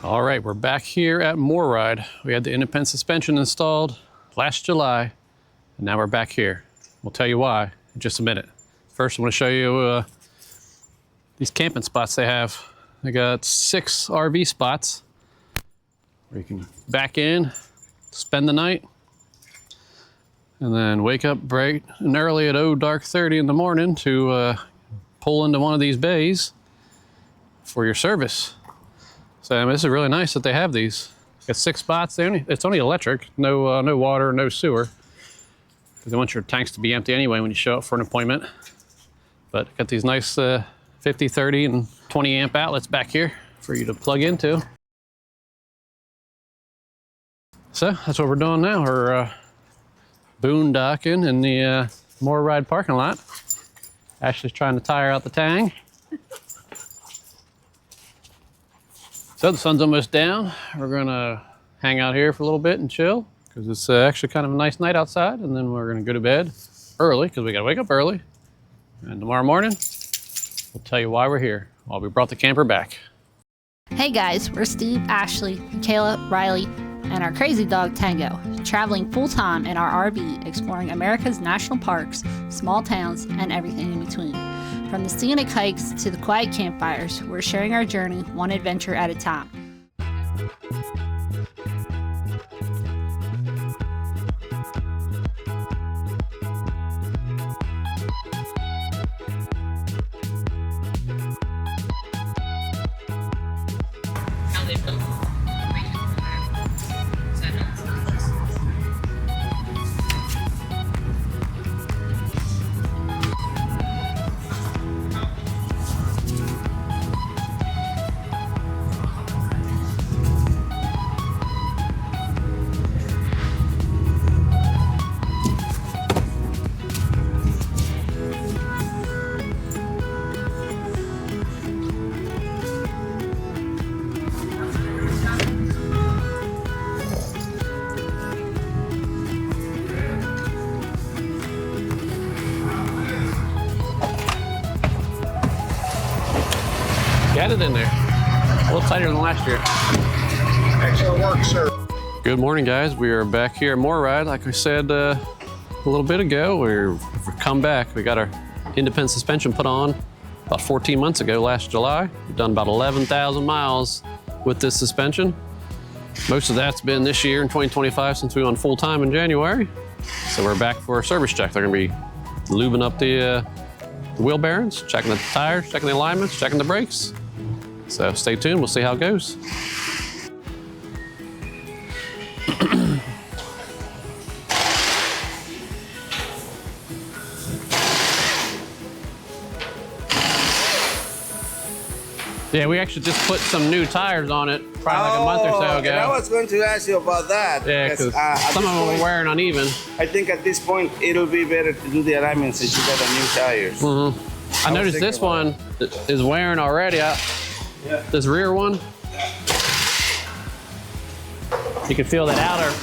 All right, we're back here at MORryde. We had the independent suspension installed last July, and now we're back here. We'll tell you why in just a minute. First, I want to show you these camping spots they have. They got 6 RV spots where you can back in, spend the night, and then wake up bright and early at dark 30 in the morning to pull into one of these bays for your service. So this is really nice that they have these. Got 6 spots. It's only electric, no water, no sewer, because they want your tanks to be empty anyway when you show up for an appointment. But got these nice 50, 30, and 20 amp outlets back here for you to plug into. So that's what we're doing now. We're boondocking in the MORryde parking lot. Ashley's trying to tire out the tang. So the sun's almost down. We're gonna hang out here for a little bit and chill because it's actually kind of a nice night outside, and then we're gonna go to bed early because we gotta wake up early. And tomorrow morning, we'll tell you why we're here, while we brought the camper back. Hey guys, we're Steve, Ashley, Michaela, Riley, and our crazy dog Tango, traveling full-time in our RV, exploring America's national parks, small towns, and everything in between. From the scenic hikes to the quiet campfires, we're sharing our journey one adventure at a time. Got it in there. A little tighter than last year. Excellent work, sir. Good morning, guys. We are back here at MORryde. Like we said a little bit ago, we've come back. We got our independent suspension put on about 14 months ago, last July. We've done about 11,000 miles with this suspension. Most of that's been this year in 2025 since we went full-time in January. So we're back for a service check. They're gonna be lubing up the wheel bearings, checking the tires, checking the alignments, checking the brakes. So stay tuned, we'll see how it goes. Yeah, we actually just put some new tires on it probably like a month or so ago. And I was going to ask you about that. Yeah, because some of them were wearing uneven. I think at this point, it'll be better to do the alignment since you got the new tires. I noticed this one is wearing already. This rear one, you can feel that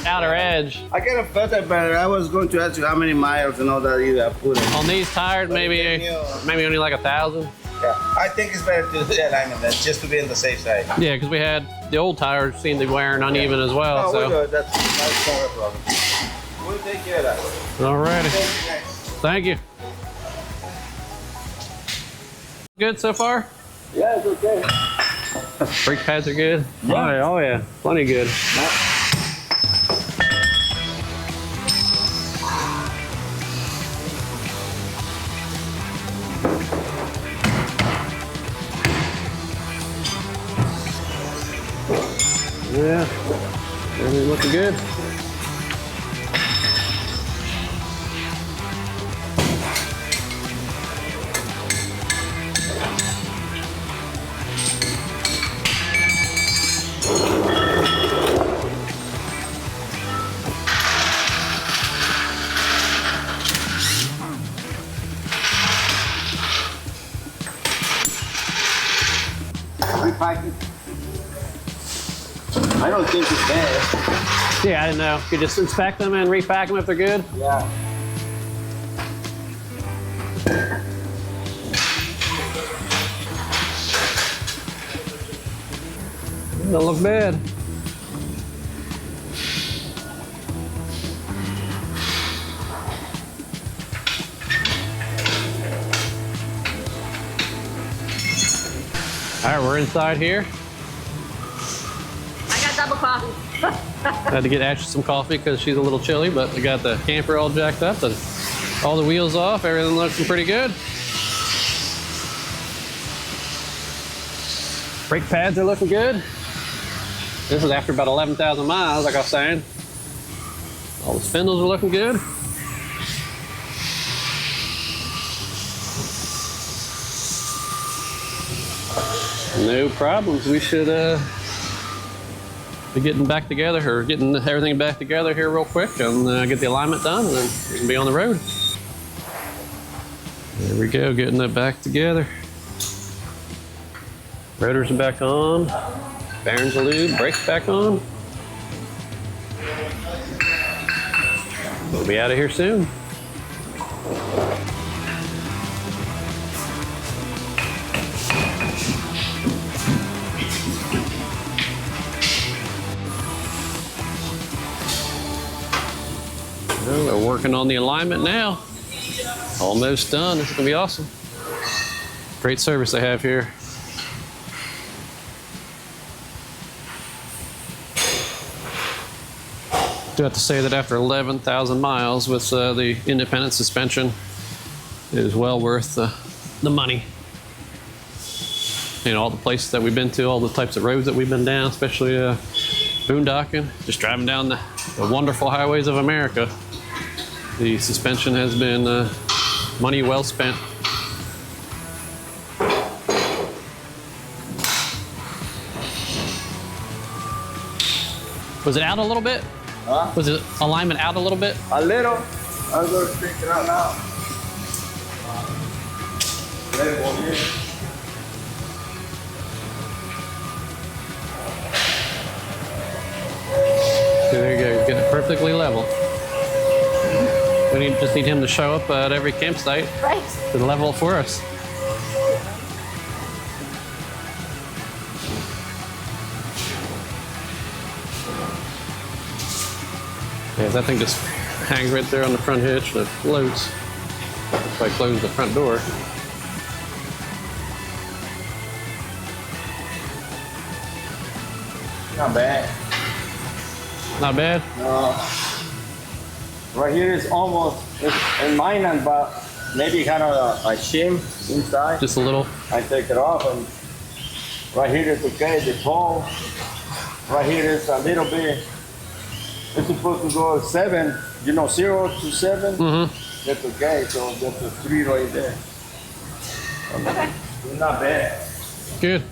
outer edge. I kind of felt that better. I was going to ask you how many miles and all that you have put in. On these tires, maybe only like 1,000. Yeah, I think it's better to do the alignment then, just to be on the safe side. Yeah, because we had the old tires seem to be wearing uneven as well. Oh, so we're good. That's not a problem. We'll take care of that. Alrighty. Thank you. Good so far? Yeah, it's okay. Brake pads are good? Yeah. Oh yeah, plenty good. Yeah, everything looking good. I don't think it's bad. Yeah, I didn't know. You just inspect them and repack them if they're good? Yeah. Don't look bad. All right, we're inside here. I got double coffee. Had to get Ashley some coffee because she's a little chilly, but we got the camper all jacked up and all the wheels off. Everything looking pretty good. Brake pads are looking good. This is after about 11,000 miles, like I was saying. All the spindles are looking good. No problems. We should be getting back together, or getting everything back together here real quick and get the alignment done, and then we can be on the road. There we go, getting it back together. Rotors are back on. Bearings are lubed, brakes back on. We'll be out of here soon. Well, we're working on the alignment now. Almost done. This is gonna be awesome. Great service they have here. Do have to say that after 11,000 miles with the independent suspension, it is well worth the money. You know, all the places that we've been to, all the types of roads that we've been down, especially boondocking, just driving down the wonderful highways of America. The suspension has been money well spent. Was it out a little bit? Huh? Was it alignment out a little bit? A little. I'm going to take it out now. Let it go here. Okay, there you go. You're getting it perfectly level. We just need him to show up at every campsite Right. to level it for us. Yeah, that thing just hangs right there on the front hitch and it floats. If I close the front door. Not bad. Not bad? No. Right here is almost, in mine, but maybe kind of a shim inside. Just a little. I take it off, and right here is okay, the toe. Right here is a little bit, it's supposed to go 7, 0 to 7. Mm-hmm. That's okay, so that's a 3 right there. Okay. Not bad. Good.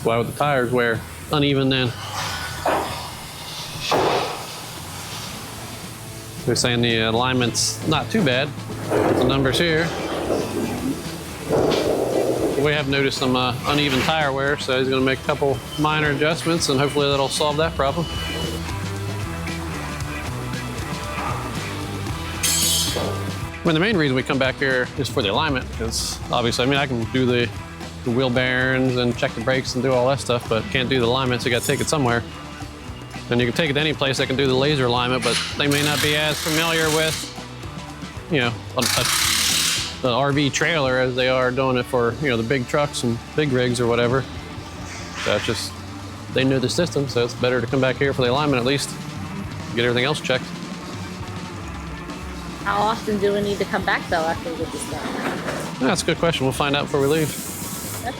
Why would the tires wear uneven then? They're saying the alignment's not too bad. The numbers here. We have noticed some uneven tire wear, so he's going to make a couple minor adjustments, and hopefully that'll solve that problem. I mean, the main reason we come back here is for the alignment, because obviously, I mean, I can do the wheel bearings and check the brakes and do all that stuff, but can't do the alignment, so you got to take it somewhere. And you can take it to any place that can do the laser alignment, but they may not be as familiar with, you know, the RV trailer as they are doing it for, you know, the big trucks and big rigs or whatever. So it's just, they know the system, so it's better to come back here for the alignment at least, get everything else checked. How often do we need to come back though after we get this done? That's a good question. We'll find out before we leave. Okay.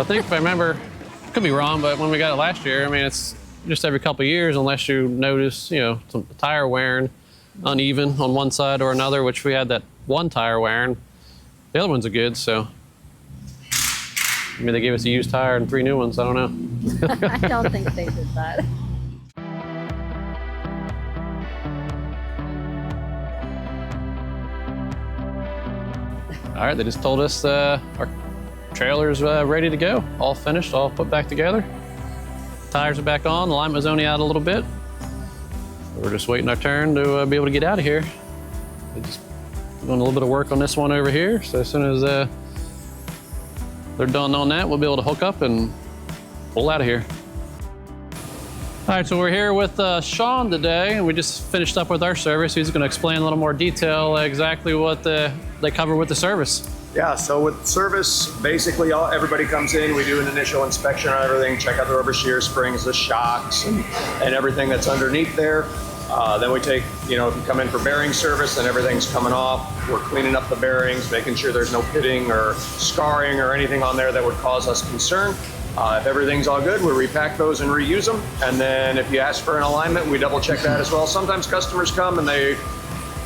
I think if I remember, could be wrong, but when we got it last year, I mean, it's just every couple of years, unless you notice, you know, some tire wearing uneven on one side or another, which we had that one tire wearing. The other ones are good, so. I mean, they gave us a used tire and 3 new ones. I don't know. I don't think they did that. All right, they just told us our trailer's ready to go. All finished, all put back together. Tires are back on, the alignment's only out a little bit. We're just waiting our turn to be able to get out of here. We're just doing a little bit of work on this one over here. So as soon as they're done on that, we'll be able to hook up and pull out of here. All right, so we're here with Shawn today, and we just finished up with our service. He's gonna explain a little more detail exactly what they cover with the service. Yeah, so with service, basically everybody comes in, we do an initial inspection on everything, check out the rubber shear springs, the shocks, and everything that's underneath there. Then we take, if you come in for bearing service, then everything's coming off. We're cleaning up the bearings, making sure there's no pitting or scarring or anything on there that would cause us concern. If everything's all good, we repack those and reuse them. And then if you ask for an alignment, we double check that as well. Sometimes customers come and they,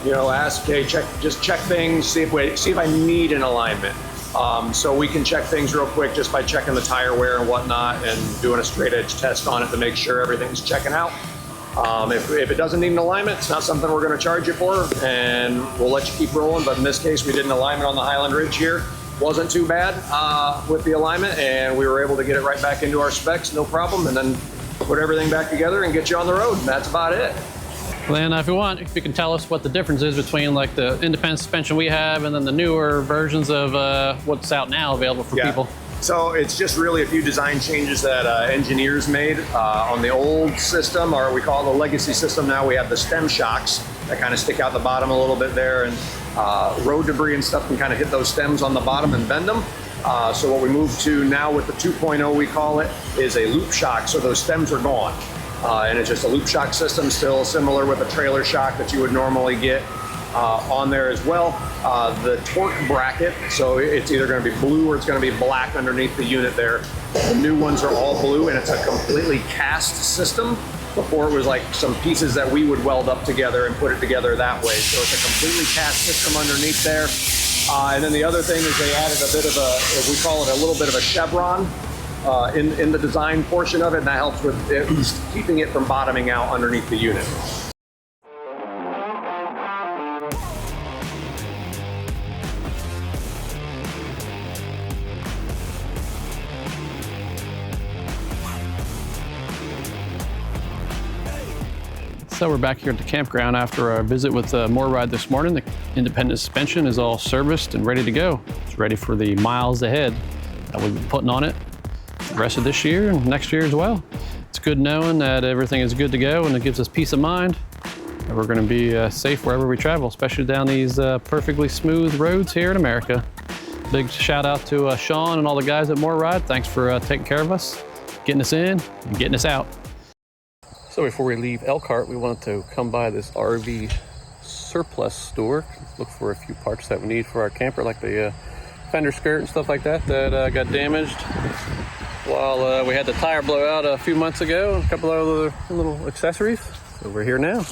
ask, hey, just check things, see if I need an alignment. So we can check things real quick just by checking the tire wear and whatnot and doing a straight edge test on it to make sure everything's checking out. If it doesn't need an alignment, it's not something we're going to charge you for, and we'll let you keep rolling. But in this case, we did an alignment on the Highland Ridge here. Wasn't too bad with the alignment, and we were able to get it right back into our specs, no problem, and then put everything back together and get you on the road, and that's about it. Well, then if you can tell us what the difference is between like the independent suspension we have and then the newer versions of what's out now available for people. So it's just really a few design changes that engineers made on the old system, or we call it the legacy system now. We have the stem shocks that kind of stick out the bottom a little bit there, and road debris and stuff can kind of hit those stems on the bottom and bend them. So what we moved to now with the 2.0, we call it, is a loop shock. So those stems are gone. And it's just a loop shock system, still similar with a trailer shock that you would normally get on there as well. The torque bracket, so it's either going to be blue or it's going to be black underneath the unit there. The new ones are all blue, and it's a completely cast system. Before it was like some pieces that we would weld up together and put it together that way. So it's a completely cast system underneath there. And then the other thing is they added a bit of we call it a little bit of a chevron in the design portion of it, and that helps with keeping it from bottoming out underneath the unit. So we're back here at the campground after our visit with MORryde this morning. The independent suspension is all serviced and ready to go. It's ready for the miles ahead that we'll be putting on it the rest of this year and next year as well. It's good knowing that everything is good to go, and it gives us peace of mind that we're going to be safe wherever we travel, especially down these perfectly smooth roads here in America. Big shout out to Shawn and all the guys at MORryde. Thanks for taking care of us, getting us in and getting us out. So before we leave Elkhart, we wanted to come by this RV surplus store, look for a few parts that we need for our camper, like the fender skirt and stuff like that got damaged while we had the tire blowout a few months ago, and a couple of other little accessories. So we're here now.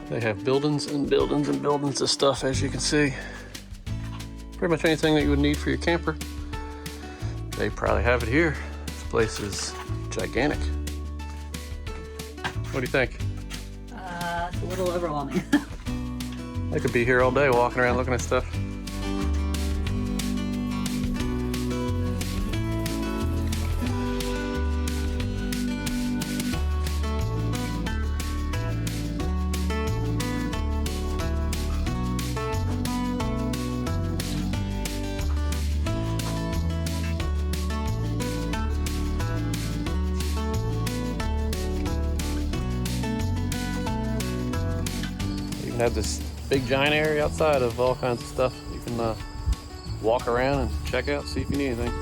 They have buildings and buildings and buildings of stuff, as you can see. Pretty much anything that you would need for your camper. They probably have it here. This place is gigantic. What do you think? It's a little overwhelming. I could be here all day walking around looking at stuff. Have this big giant area outside of all kinds of stuff. You can walk around and check out, see if you need anything.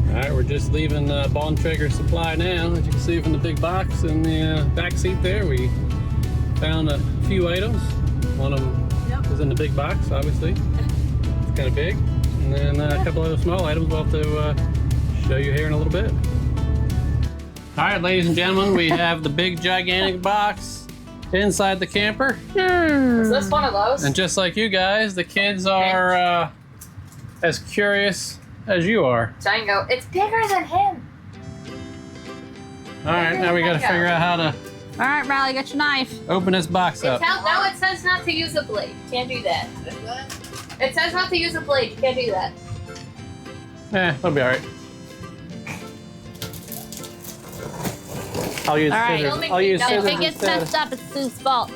Alright, we're just leaving Bontrager Supply now. As you can see from the big box in the back seat there, we found a few items. One of them is in the big box, obviously. It's kind of big. And then a couple other small items we'll have to show you here in a little bit. Alright, ladies and gentlemen, we have the big gigantic box inside the camper. Is this one of those? And just like you guys, the kids are as curious as you are. Tango, it's bigger than him. All right, now we got to figure out how to All right, Riley, get your knife. open this box up. No, it says not to use a blade. Can't do that. It says not to use a blade. You can't do that. It'll be all right. I'll use All right. scissors. I'll use If scissors If it gets instead. messed up, it's Sue's fault.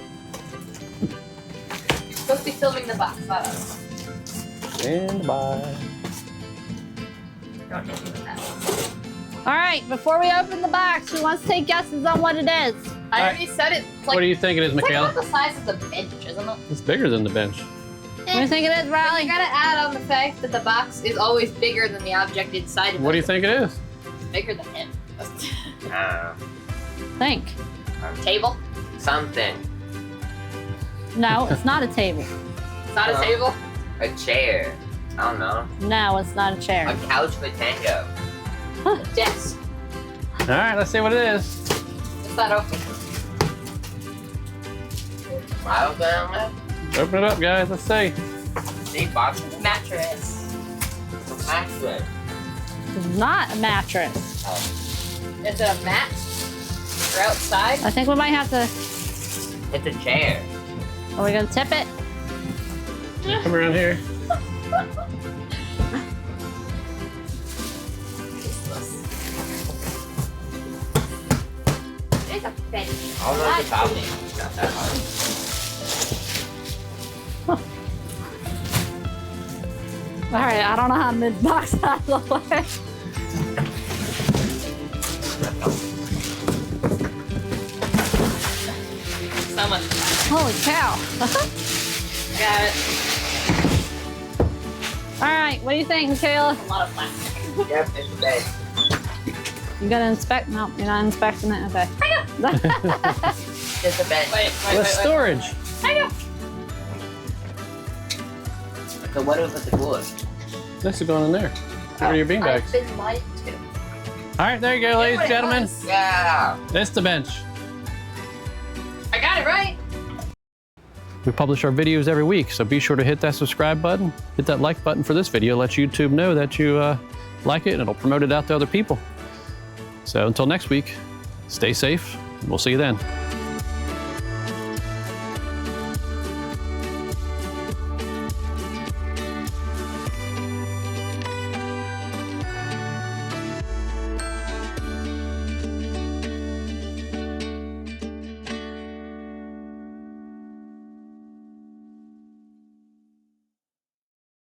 You're supposed to be filming the box, not us. Stand by. Don't hit me with that. All right, before we open the box, who wants to take guesses on what it is? I already said it. What do you think it is, It's like Michaela? about the size of the bench, isn't it? It's bigger than the bench. What do you think it is, But Riley? you gotta add on the fact that the box is always bigger than the object inside of it. What do you think it is? Bigger than him. Think. Table? Something. No, it's not a table. It's not a table? A chair. I don't know. No, it's not a chair. A couch for Tango. A desk. All right, let's see what it is. It's not open. I was there. Open it up, guys. Let's see. See, box. Mattress. Mattress. It's not a mattress. Is it a mat? Or outside? I think we might have to. It's a chair. Are we gonna tip it? Come around here. It's a bench. I don't know what about it. It's not that hard. All right, I don't know how to move the box out of the way. So much fun. Holy cow! Got it. All right, what do you think, Michaela? A lot of plastic. Yep, it's a bed. You gonna inspect? No, you're not inspecting it. Okay. It's a bed. Wait. With storage. Hang on. So what was the wood? This is going in there. Where are your beanbags? I've been lied to. All right, there you go, ladies and Yeah, what it gentlemen. was. Yeah. It's the bench. I got it right. We publish our videos every week, so be sure to hit that subscribe button, hit that like button for this video, let YouTube know that you like it, and it'll promote it out to other people. So until next week, stay safe, and we'll see you then.